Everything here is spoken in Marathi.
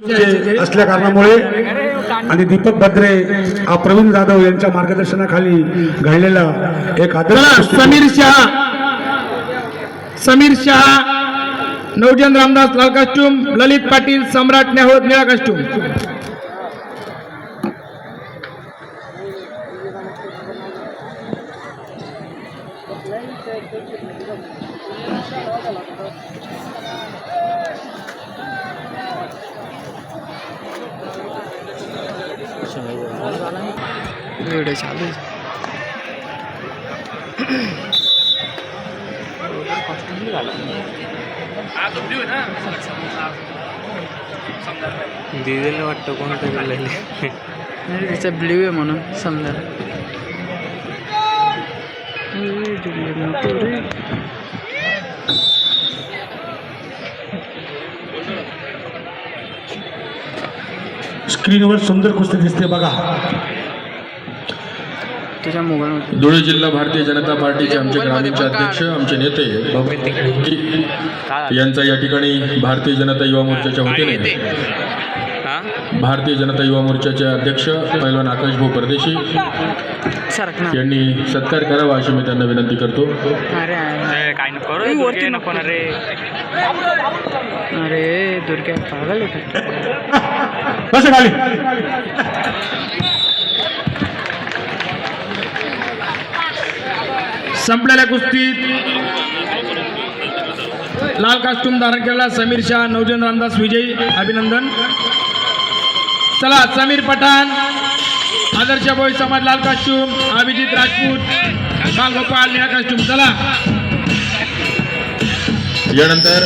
असल्या कारणामुळे आणि दीपक बद्रे प्रवीण जाधव यांच्या मार्गदर्शनाखाली घडलेला एक आदर्श समीर शहा नवजन रामदास लाल कास्ट्यूम, ललित पाटील सम्राट न्याहोद निळा कास्ट्यूम. व्हिडिओ चालू आहे. दिलेलं वाटतं कोणतं दिलेलं त्याचं ब्ल्यू आहे म्हणून समजा. स्क्रीनवर सुंदर कुस्ती दिसते बघा. तुझ्या मोबाईलमध्ये धुळे जिल्हा भारतीय जनता पार्टीचे आमचे ग्रामीणचे अध्यक्ष आमचे नेते यांचा या ठिकाणी भारतीय जनता युवा मोर्चाच्या वतीने भारतीय जनता युवा मोर्चाचे अध्यक्ष पैलवान आकाश भाऊ परदेशी यांनी सत्कार करावा अशी मी त्यांना विनंती करतो. काय नको अरे दुर्गा पागल कसं खाली संपलेल्या कुस्तीत लाल कास्ट्यूम धारण केलेला समीर शाह नवजन रामदास विजयी, अभिनंदन. चला समीर पठाण आदर्श भोई समाज लाल कास्ट्यूम, अभिजित राजपूत बालगोपाल निळा कास्ट्यूम. चला यानंतर